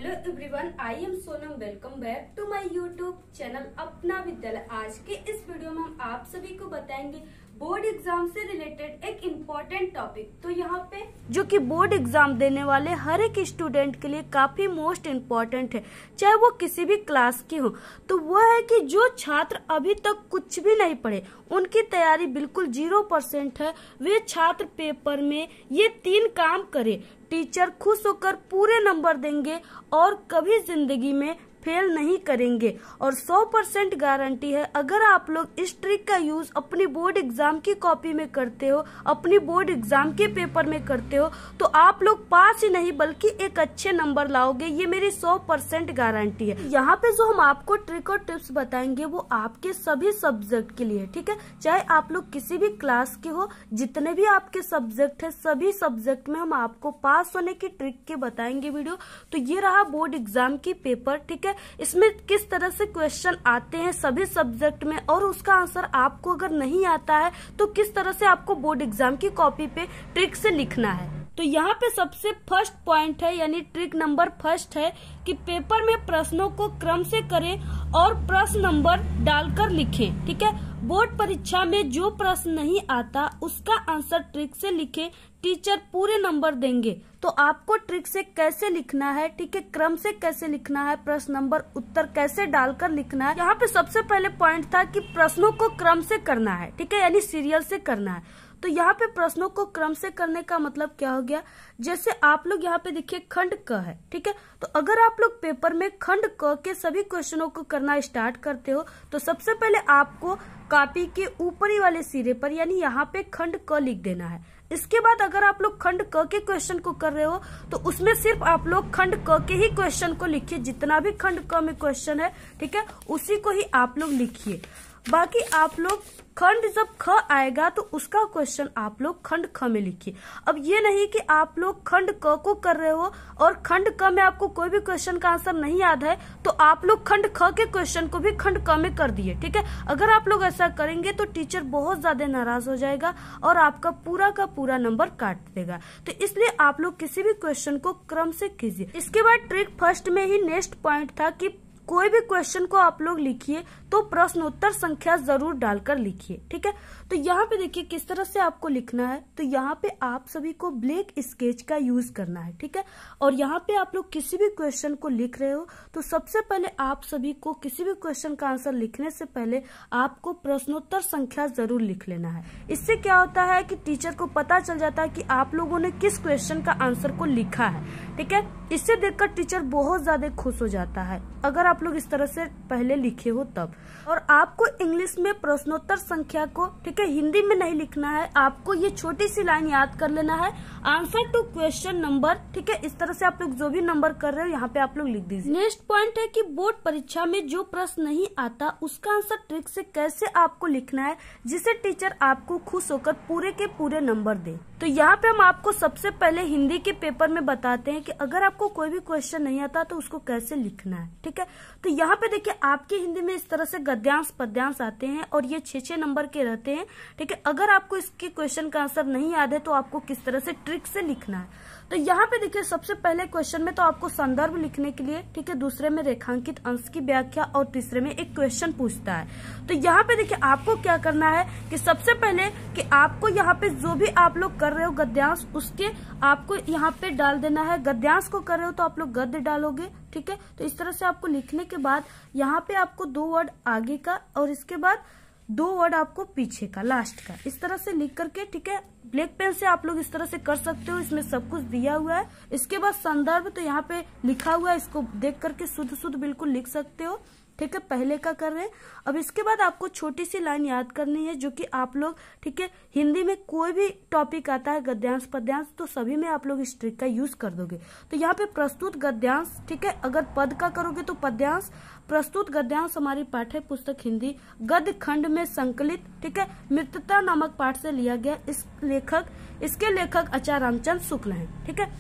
Hello everyone, I am Sonam. Welcome back to my YouTube channel Apna Vidyalaya. आज के इस video में हम आप सभी को बताएंगे बोर्ड एग्जाम से रिलेटेड एक इम्पोर्टेंट टॉपिक। तो यहाँ पे जो कि बोर्ड एग्जाम देने वाले हर एक स्टूडेंट के लिए काफी मोस्ट इम्पोर्टेंट है, चाहे वो किसी भी क्लास की हो। तो वो है कि जो छात्र अभी तक कुछ भी नहीं पढ़े, उनकी तैयारी बिल्कुल 0% है, वे छात्र पेपर में ये 3 काम करे, टीचर खुश होकर पूरे नंबर देंगे और कभी जिंदगी में फेल नहीं करेंगे। और 100% गारंटी है, अगर आप लोग इस ट्रिक का यूज अपनी बोर्ड एग्जाम की कॉपी में करते हो, अपनी बोर्ड एग्जाम के पेपर में करते हो, तो आप लोग पास ही नहीं बल्कि एक अच्छे नंबर लाओगे। ये मेरी 100% गारंटी है। यहाँ पे जो हम आपको ट्रिक और टिप्स बताएंगे वो आपके सभी सब्जेक्ट के लिए, ठीक है। चाहे आप लोग किसी भी क्लास के हो, जितने भी आपके सब्जेक्ट है, सभी सब्जेक्ट में हम आपको पास होने की ट्रिक के बताएंगे वीडियो। तो ये रहा बोर्ड एग्जाम की पेपर, ठीक है। इसमें किस तरह से क्वेश्चन आते हैं सभी सब्जेक्ट में, और उसका आंसर आपको अगर नहीं आता है तो किस तरह से आपको बोर्ड एग्जाम की कॉपी पे ट्रिक से लिखना है। तो यहाँ पे सबसे फर्स्ट पॉइंट है, यानी ट्रिक नंबर फर्स्ट है कि पेपर में प्रश्नों को क्रम से करें और प्रश्न नंबर डालकर लिखें, ठीक है। बोर्ड परीक्षा में जो प्रश्न नहीं आता उसका आंसर ट्रिक से लिखें, टीचर पूरे नंबर देंगे। तो आपको ट्रिक से कैसे लिखना है, ठीक है, क्रम से कैसे लिखना है, प्रश्न नंबर उत्तर कैसे डालकर लिखना है। यहाँ पे सबसे पहले पॉइंट था कि प्रश्नों को क्रम से करना है, ठीक है, यानी सीरियल से करना है। तो यहाँ पे प्रश्नों को क्रम से करने का मतलब क्या हो गया, जैसे आप लोग यहाँ पे देखिए खंड क है, ठीक है। तो अगर आप लोग पेपर में खंड क के सभी क्वेश्चनों को करना स्टार्ट करते हो, तो सबसे पहले आपको कॉपी के ऊपरी वाले सिरे पर यानी यहाँ पे खंड क लिख देना है। इसके बाद अगर आप लोग खंड क के क्वेश्चन को कर रहे हो तो उसमें सिर्फ आप लोग खंड क के ही क्वेश्चन को लिखिए, जितना भी खंड क में क्वेश्चन है, ठीक है, उसी को ही आप लोग लिखिए। बाकी आप लोग खंड जब ख आएगा तो उसका क्वेश्चन आप लोग खंड ख में लिखिए। अब ये नहीं कि आप लोग खंड क को कर रहे हो और खंड क में आपको कोई भी क्वेश्चन का आंसर नहीं याद है तो आप लोग खंड ख के क्वेश्चन को भी खंड क में कर दिए, ठीक है। अगर आप लोग ऐसा करेंगे तो टीचर बहुत ज्यादा नाराज हो जाएगा और आपका पूरा का पूरा नंबर काट देगा। तो इसलिए आप लोग किसी भी क्वेश्चन को क्रम से कीजिए। इसके बाद ट्रिक फर्स्ट में ही नेक्स्ट पॉइंट था कि कोई भी क्वेश्चन को आप लोग लिखिए तो प्रश्न उत्तर संख्या जरूर डालकर लिखिए, ठीक है। तो यहाँ पे देखिए किस तरह से आपको लिखना है। तो यहाँ पे आप सभी को ब्लैक स्केच का यूज करना है, ठीक है। और यहाँ पे आप लोग किसी भी क्वेश्चन को लिख रहे हो तो सबसे पहले आप सभी को किसी भी क्वेश्चन का आंसर लिखने से पहले आपको प्रश्नोत्तर संख्या जरूर लिख लेना है। इससे क्या होता है कि टीचर को पता चल जाता है कि आप लोगों ने किस क्वेश्चन का आंसर को लिखा है, ठीक है। इससे देखकर टीचर बहुत ज्यादा खुश हो जाता है अगर आप लोग इस तरह से पहले लिखे हो तब। और आपको इंग्लिश में प्रश्नोत्तर संख्या को, ठीक है, हिंदी में नहीं लिखना है। आपको ये छोटी सी लाइन याद कर लेना है, आंसर टू क्वेश्चन नंबर, ठीक है। इस तरह से आप लोग जो भी नंबर कर रहे हो यहाँ पे आप लोग लिख दीजिए। नेक्स्ट पॉइंट है कि बोर्ड परीक्षा में जो प्रश्न नहीं आता उसका आंसर ट्रिक से कैसे आपको लिखना है जिसे टीचर आपको खुश होकर पूरे के पूरे नंबर दे। तो यहाँ पे हम आपको सबसे पहले हिंदी के पेपर में बताते हैं कि अगर आपको कोई भी क्वेश्चन नहीं आता तो उसको कैसे लिखना है, ठीक है। तो यहाँ पे देखिए आपकी हिंदी में इस तरह से गद्यांश पद्यांश आते हैं और ये 6-6 नंबर के रहते हैं, ठीक है। अगर आपको इसके क्वेश्चन का आंसर नहीं याद है तो आपको किस तरह से ट्रिक से लिखना है। तो यहाँ पे देखिए सबसे पहले क्वेश्चन में तो आपको संदर्भ लिखने के लिए, ठीक है, दूसरे में रेखांकित अंश की व्याख्या और तीसरे में एक क्वेश्चन पूछता है। तो यहाँ पे देखिए आपको क्या करना है कि सबसे पहले कि आपको यहाँ पे जो भी आप लोग कर रहे हो गद्यांश, उसके आपको यहाँ पे डाल देना है। गद्यांश को कर रहे हो तो आप लोग गद्य डालोगे, ठीक है। तो इस तरह से आपको लिखने के बाद यहाँ पे आपको 2 वर्ड आगे का और इसके बाद 2 वर्ड आपको पीछे का, लास्ट का, इस तरह से लिख करके, ठीक है। ब्लैक पेन से आप लोग इस तरह से कर सकते हो, इसमें सब कुछ दिया हुआ है। इसके बाद संदर्भ तो यहाँ पे लिखा हुआ है, इसको देख करके शुद्ध शुद्ध बिल्कुल लिख सकते हो, ठीक है, पहले का कर रहे हैं। अब इसके बाद आपको छोटी सी लाइन याद करनी है जो कि आप लोग, ठीक है, हिंदी में कोई भी टॉपिक आता है गद्यांश पद्यांश तो सभी में आप लोग इस ट्रिक का यूज कर दोगे। तो यहाँ पे प्रस्तुत गद्यांश, ठीक है, अगर पद का करोगे तो पद्यांश, प्रस्तुत गद्यांश हमारी पाठ्य पुस्तक हिंदी गद्य खंड में संकलित, ठीक है, मित्रता नामक पाठ से लिया गया। इसके लेखक आचार्य रामचंद्र शुक्ल हैं, ठीक है।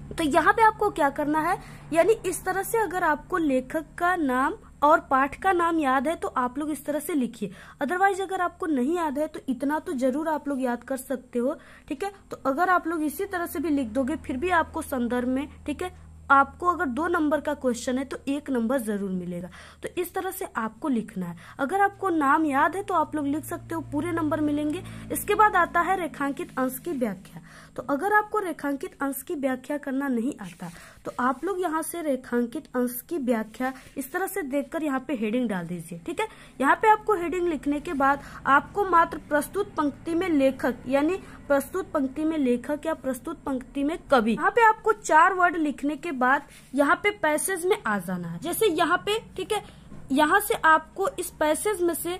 तो यहाँ पे आपको क्या करना है, यानी इस तरह से अगर आपको लेखक का नाम और पाठ का नाम याद है तो आप लोग इस तरह से लिखिए। अदरवाइज अगर आपको नहीं याद है तो इतना तो जरूर आप लोग याद कर सकते हो, ठीक है। तो अगर आप लोग इसी तरह से भी लिख दोगे फिर भी आपको संदर्भ में, ठीक है, आपको अगर 2 नंबर का क्वेश्चन है तो 1 नंबर जरूर मिलेगा। तो इस तरह से आपको लिखना है। अगर आपको नाम याद है तो आप लोग लिख सकते हो, पूरे नंबर मिलेंगे। इसके बाद आता है रेखांकित अंश की व्याख्या। तो अगर आपको रेखांकित अंश की व्याख्या करना नहीं आता तो आप लोग यहाँ से रेखांकित अंश की व्याख्या इस तरह से देखकर यहाँ पे हेडिंग डाल दीजिए। ठीक है, यहाँ पे आपको हेडिंग लिखने के बाद आपको मात्र प्रस्तुत पंक्ति में लेखक, यानी प्रस्तुत पंक्ति में लेखक या प्रस्तुत पंक्ति में कवि, यहाँ पे आपको 4 वर्ड लिखने के बाद यहाँ पे पैसेज में आ जाना है। जैसे यहाँ पे, ठीक है, यहाँ से आपको इस पैसेज में से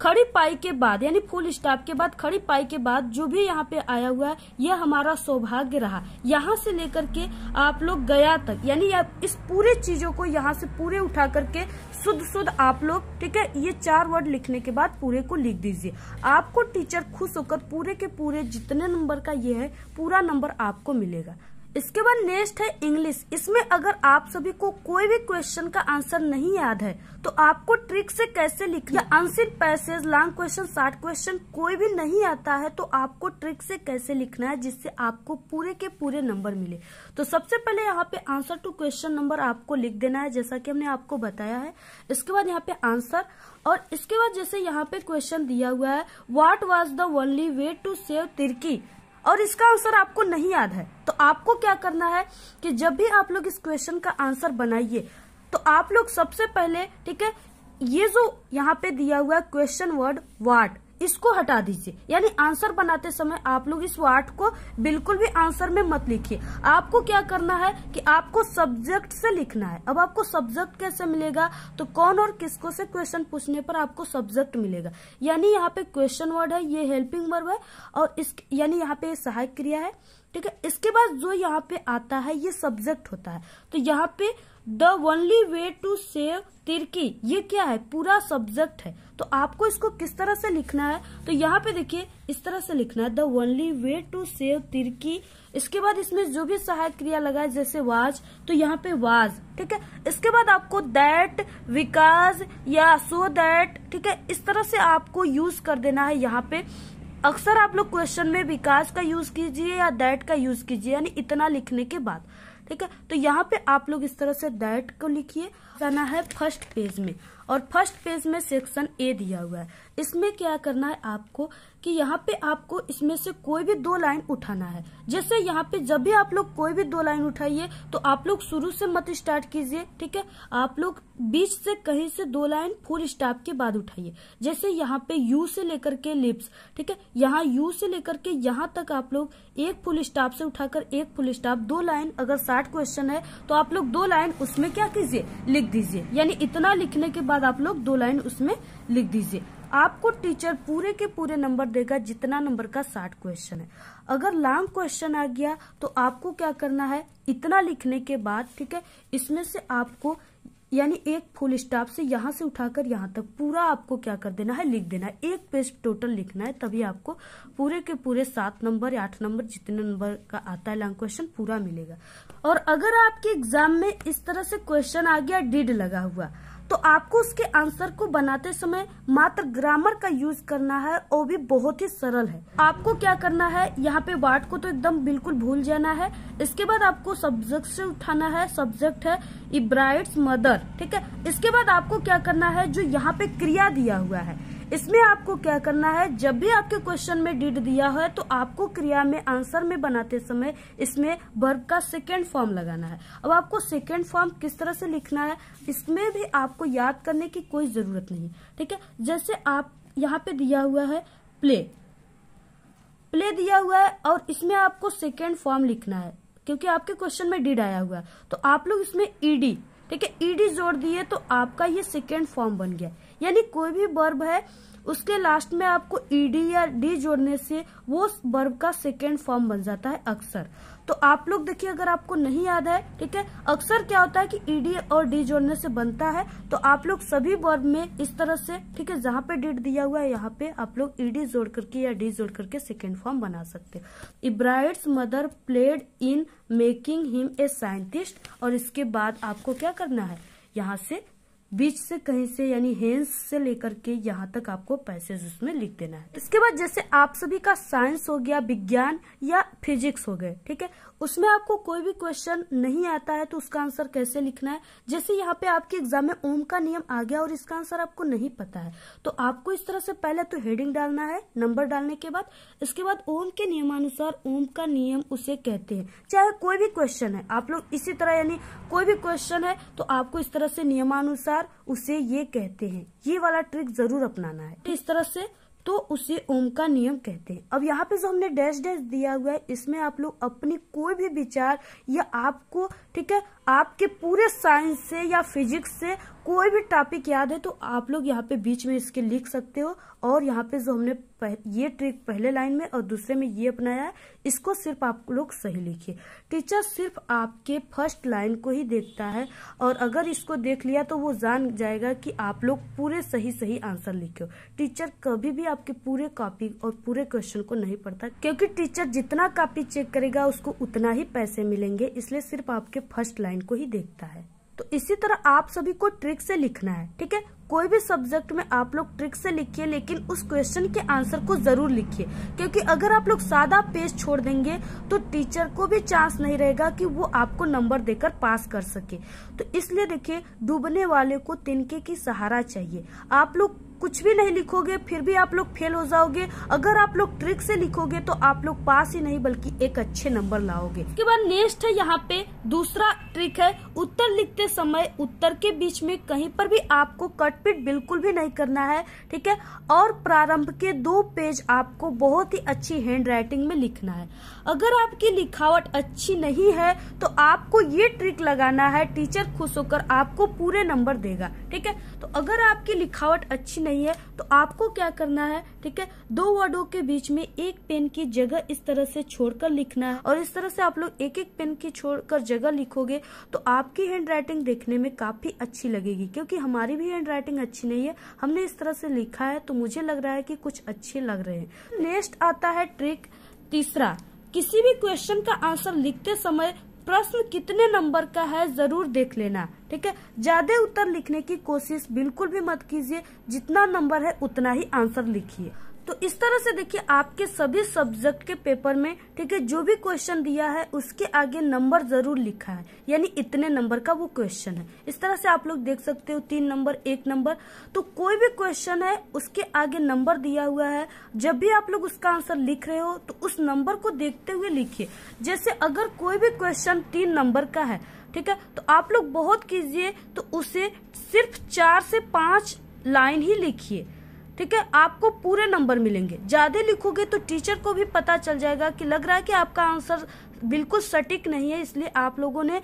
खड़ी पाई के बाद, यानी फुल स्टॉप के बाद खड़ी पाई के बाद जो भी यहाँ पे आया हुआ है, यह हमारा सौभाग्य रहा, यहाँ से लेकर के आप लोग गया तक, यानी इस पूरे चीजों को यहाँ से पूरे उठा करके शुद्ध आप लोग, ठीक है, ये 4 वर्ड लिखने के बाद पूरे को लिख दीजिए। आपको टीचर खुश होकर पूरे के पूरे जितने नंबर का ये है पूरा नंबर आपको मिलेगा। इसके बाद नेक्स्ट है इंग्लिश। इसमें अगर आप सभी को कोई भी क्वेश्चन का आंसर नहीं याद है तो आपको ट्रिक से कैसे लिखना, या answer passage, long question, short question कोई भी नहीं आता है तो आपको ट्रिक से कैसे लिखना है जिससे आपको पूरे के पूरे नंबर मिले। तो सबसे पहले यहाँ पे आंसर टू क्वेश्चन नंबर आपको लिख देना है, जैसा कि हमने आपको बताया है। इसके बाद यहाँ पे आंसर, और इसके बाद जैसे यहाँ पे क्वेश्चन दिया हुआ है, what was the only way to save Turkey, और इसका आंसर आपको नहीं याद है तो आपको क्या करना है कि जब भी आप लोग इस क्वेश्चन का आंसर बनाइए तो आप लोग सबसे पहले, ठीक है, ये जो यहाँ पे दिया हुआ है क्वेश्चन वर्ड व्हाट, इसको हटा दीजिए। यानी आंसर बनाते समय आप लोग इस व्हाट को बिल्कुल भी आंसर में मत लिखिए। आपको क्या करना है कि आपको सब्जेक्ट से लिखना है। अब आपको सब्जेक्ट कैसे मिलेगा, तो कौन और किसको से क्वेश्चन पूछने पर आपको सब्जेक्ट मिलेगा। यानी यहाँ पे क्वेश्चन वर्ड है, ये हेल्पिंग वर्ब है, और इस यानी यहाँ पे सहायक क्रिया है। ठीक है, इसके बाद जो यहाँ पे आता है ये सब्जेक्ट होता है। तो यहाँ पे the only way to save Turkey, ये क्या है, पूरा सब्जेक्ट है। तो आपको इसको किस तरह से लिखना है, तो यहाँ पे देखिए इस तरह से लिखना है, the only way to save Turkey. इसके बाद इसमें जो भी सहायक क्रिया लगाए, जैसे वाज, तो यहाँ पे वाज, ठीक है। इसके बाद आपको दैट, विकास या सो दैट, ठीक है, इस तरह से आपको यूज कर देना है। यहाँ पे अक्सर आप लोग क्वेश्चन में विकास का यूज कीजिए या दैट का यूज कीजिए, यानी इतना लिखने के बाद, ठीक है। तो यहाँ पे आप लोग इस तरह से दैट को लिखिए। जाना है फर्स्ट पेज में, और फर्स्ट पेज में सेक्शन ए दिया हुआ है। इसमें क्या करना है आपको कि यहाँ पे आपको इसमें से कोई भी 2 लाइन उठाना है। जैसे यहाँ पे जब भी आप लोग कोई भी 2 लाइन उठाइए तो आप लोग शुरू से मत स्टार्ट कीजिए, ठीक है, आप लोग बीच से कहीं से 2 लाइन फुल स्टॉप के बाद उठाइए। जैसे यहाँ पे यू से लेकर के लिप्स, ठीक है, यहाँ यू से लेकर के यहाँ तक आप लोग एक फुल स्टॉप से उठाकर एक फुल स्टॉप, 2 लाइन, अगर 60 क्वेश्चन है तो आप लोग 2 लाइन उसमें क्या कीजिए, लिख दीजिए। यानी इतना लिखने के बाद आप लोग 2 लाइन उसमें लिख दीजिए। आपको टीचर पूरे के पूरे नंबर देगा जितना नंबर का 60 क्वेश्चन है। अगर लॉन्ग क्वेश्चन आ गया तो आपको क्या करना है, इतना लिखने के बाद, ठीक है, इसमें से आपको यानी एक फुल स्टॉप से यहाँ से उठाकर यहाँ तक पूरा आपको क्या कर देना है, लिख देना है। 1 पेज टोटल लिखना है, तभी आपको पूरे के पूरे 7 नंबर या 8 नंबर जितने नंबर का आता है लॉन्ग क्वेश्चन पूरा मिलेगा। और अगर आपके एग्जाम में इस तरह से क्वेश्चन आ गया डिड लगा हुआ, तो आपको उसके आंसर को बनाते समय मात्र ग्रामर का यूज करना है, और भी बहुत ही सरल है। आपको क्या करना है, यहाँ पे वाट को तो एकदम बिल्कुल भूल जाना है। इसके बाद आपको सब्जेक्ट से उठाना है, सब्जेक्ट है इब्राइट्स मदर, ठीक है। इसके बाद आपको क्या करना है, जो यहाँ पे क्रिया दिया हुआ है इसमें आपको क्या करना है, जब भी आपके क्वेश्चन में डिड दिया है तो आपको क्रिया में आंसर में बनाते समय इसमें वर्ब का सेकेंड फॉर्म लगाना है। अब आपको सेकेंड फॉर्म किस तरह से लिखना है, इसमें भी आपको याद करने की कोई जरूरत नहीं, ठीक है। जैसे आप यहाँ पे दिया हुआ है प्ले, प्ले दिया हुआ है, और इसमें आपको सेकेंड फॉर्म लिखना है क्योंकि आपके क्वेश्चन में डिड आया हुआ है। तो आप लोग इसमें ईडी, ठीक है, ईडी जोड़ दिए तो आपका ये सेकेंड फॉर्म बन गया। यानी कोई भी वर्ब है उसके लास्ट में आपको ईडी या डी जोड़ने से वो वर्ब का सेकेंड फॉर्म बन जाता है अक्सर। तो आप लोग देखिए, अगर आपको नहीं याद है, ठीक है, अक्सर क्या होता है कि ईडी और डी जोड़ने से बनता है, तो आप लोग सभी वर्ब में इस तरह से, ठीक है, जहां पे डिड दिया हुआ है यहाँ पे आप लोग ईडी जोड़ करके या डी जोड़ करके सेकेंड फॉर्म बना सकते हैं। Ebright's mother played in making him a scientist, और इसके बाद आपको क्या करना है, यहाँ से बीच से कहीं से यानी हेंस से लेकर के यहाँ तक आपको पैसेज उसमें लिख देना है। इसके बाद जैसे आप सभी का साइंस हो गया, विज्ञान या फिजिक्स हो गए, ठीक है, उसमें आपको कोई भी क्वेश्चन नहीं आता है तो उसका आंसर कैसे लिखना है। जैसे यहाँ पे आपके एग्जाम में ओम का नियम आ गया और इसका आंसर आपको नहीं पता है, तो आपको इस तरह से पहले तो हेडिंग डालना है नंबर डालने के बाद, इसके बाद ओम के नियमानुसार ओम का नियम उसे कहते हैं। चाहे कोई भी क्वेश्चन है, आप लोग इसी तरह यानी कोई भी क्वेश्चन है तो आपको इस तरह से नियमानुसार उसे ये कहते हैं, ये वाला ट्रिक जरूर अपनाना है। इस तरह से तो उसे ओम का नियम कहते हैं। अब यहाँ पे जो हमने डैश डैश दिया हुआ है, इसमें आप लोग अपनी कोई भी विचार या आपको, ठीक है, आपके पूरे साइंस से या फिजिक्स से कोई भी टॉपिक याद है तो आप लोग यहाँ पे बीच में इसके लिख सकते हो। और यहाँ पे जो हमने ये ट्रिक पहले लाइन में और दूसरे में ये अपनाया है, इसको सिर्फ आप लोग सही लिखिए। टीचर सिर्फ आपके फर्स्ट लाइन को ही देखता है और अगर इसको देख लिया तो वो जान जाएगा कि आप लोग पूरे सही आंसर लिखे हो। टीचर कभी भी आपके पूरे कॉपी और पूरे क्वेश्चन को नहीं पढ़ता, क्योंकि टीचर जितना कॉपी चेक करेगा उसको उतना ही पैसे मिलेंगे, इसलिए सिर्फ आपके फर्स्ट लाइन को ही देखता है। तो इसी तरह आप सभी को ट्रिक से लिखना है, ठीक है। कोई भी सब्जेक्ट में आप लोग ट्रिक से लिखिए, लेकिन उस क्वेश्चन के आंसर को जरूर लिखिए, क्योंकि अगर आप लोग सादा पेज छोड़ देंगे तो टीचर को भी चांस नहीं रहेगा कि वो आपको नंबर देकर पास कर सके। तो इसलिए देखिए, डूबने वाले को तिनके की सहारा चाहिए। आप लोग कुछ भी नहीं लिखोगे फिर भी आप लोग फेल हो जाओगे। अगर आप लोग ट्रिक से लिखोगे तो आप लोग पास ही नहीं बल्कि एक अच्छे नंबर लाओगे। इसके बाद नेक्स्ट है यहाँ पे दूसरा ट्रिक है, उत्तर लिखते समय उत्तर के बीच में कहीं पर भी आपको कटपीट बिल्कुल भी नहीं करना है, ठीक है। और प्रारंभ के 2 पेज आपको बहुत ही अच्छी हैंड राइटिंग में लिखना है। अगर आपकी लिखावट अच्छी नहीं है तो आपको ये ट्रिक लगाना है, टीचर खुश होकर आपको पूरे नंबर देगा, ठीक है। तो अगर आपकी लिखावट अच्छी नहीं है तो आपको क्या करना है, ठीक है, 2 वर्डों के बीच में एक पेन की जगह इस तरह से छोड़कर लिखना है। और इस तरह से आप लोग एक पेन की छोड़कर जगह लिखोगे तो आपकी हैंड राइटिंग देखने में काफी अच्छी लगेगी, क्योंकि हमारी भी हैंड राइटिंग अच्छी नहीं है। हमने इस तरह से लिखा है तो मुझे लग रहा है कि कुछ अच्छे लग रहे हैं। नेक्स्ट आता है ट्रिक तीसरा, किसी भी क्वेश्चन का आंसर लिखते समय प्रश्न कितने नंबर का है जरूर देख लेना, ठीक है। ज्यादा उत्तर लिखने की कोशिश बिल्कुल भी मत कीजिए, जितना नंबर है उतना ही आंसर लिखिए। तो इस तरह से देखिए, आपके सभी सब्जेक्ट के पेपर में, ठीक है, जो भी क्वेश्चन दिया है उसके आगे नंबर जरूर लिखा है, यानी इतने नंबर का वो क्वेश्चन है। इस तरह से आप लोग देख सकते हो 3 नंबर 1 नंबर, तो कोई भी क्वेश्चन है उसके आगे नंबर दिया हुआ है। जब भी आप लोग उसका आंसर लिख रहे हो तो उस नंबर को देखते हुए लिखिए। जैसे अगर कोई भी क्वेश्चन 3 नंबर का है, ठीक है, तो आप लोग बहुत कीजिए तो उसे सिर्फ 4 से 5 लाइन ही लिखिए, ठीक है। आपको पूरे नंबर मिलेंगे। ज्यादा लिखोगे तो टीचर को भी पता चल जाएगा कि लग रहा है कि आपका आंसर बिल्कुल सटीक नहीं है, इसलिए आप लोगों ने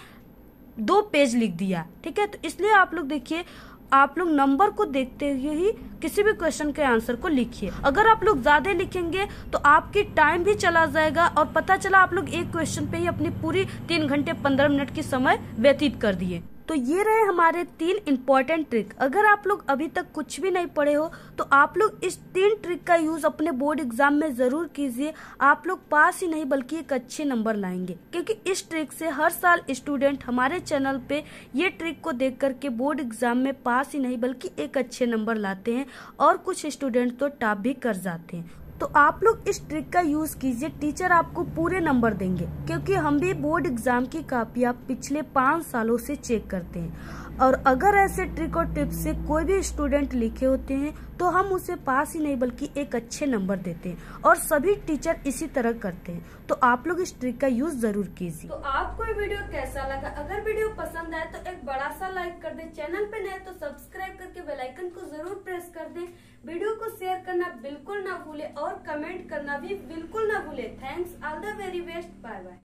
2 पेज लिख दिया, ठीक है। तो इसलिए आप लोग देखिए, आप लोग नंबर को देखते हुए ही किसी भी क्वेश्चन के आंसर को लिखिए। अगर आप लोग ज्यादा लिखेंगे तो आपकी टाइम भी चला जाएगा और पता चला आप लोग एक क्वेश्चन पे ही अपनी पूरी 3 घंटे 15 मिनट की समय व्यतीत कर दिए। तो ये रहे हमारे 3 इम्पोर्टेंट ट्रिक। अगर आप लोग अभी तक कुछ भी नहीं पढ़े हो तो आप लोग इस 3 ट्रिक का यूज अपने बोर्ड एग्जाम में जरूर कीजिए। आप लोग पास ही नहीं बल्कि एक अच्छे नंबर लाएंगे, क्योंकि इस ट्रिक से हर साल स्टूडेंट हमारे चैनल पे ये ट्रिक को देख करके बोर्ड एग्जाम में पास ही नहीं बल्कि एक अच्छे नंबर लाते हैं, और कुछ स्टूडेंट तो टॉप भी कर जाते हैं। तो आप लोग इस ट्रिक का यूज कीजिए, टीचर आपको पूरे नंबर देंगे, क्योंकि हम भी बोर्ड एग्जाम की कापियां पिछले 5 सालों से चेक करते हैं। और अगर ऐसे ट्रिक और टिप्स से कोई भी स्टूडेंट लिखे होते हैं तो हम उसे पास ही नहीं बल्कि एक अच्छे नंबर देते हैं, और सभी टीचर इसी तरह करते हैं। तो आप लोग इस ट्रिक का यूज जरूर कीजिए। तो आपको ये वीडियो कैसा लगा? अगर वीडियो पसंद आए तो एक बड़ा सा लाइक कर दे, चैनल पे नए तो सब्सक्राइब करके बेल आइकन को जरूर प्रेस कर दे, वीडियो को शेयर करना बिल्कुल ना भूले और कमेंट करना भी बिल्कुल ना भूले। Thanks, all the very best, bye bye.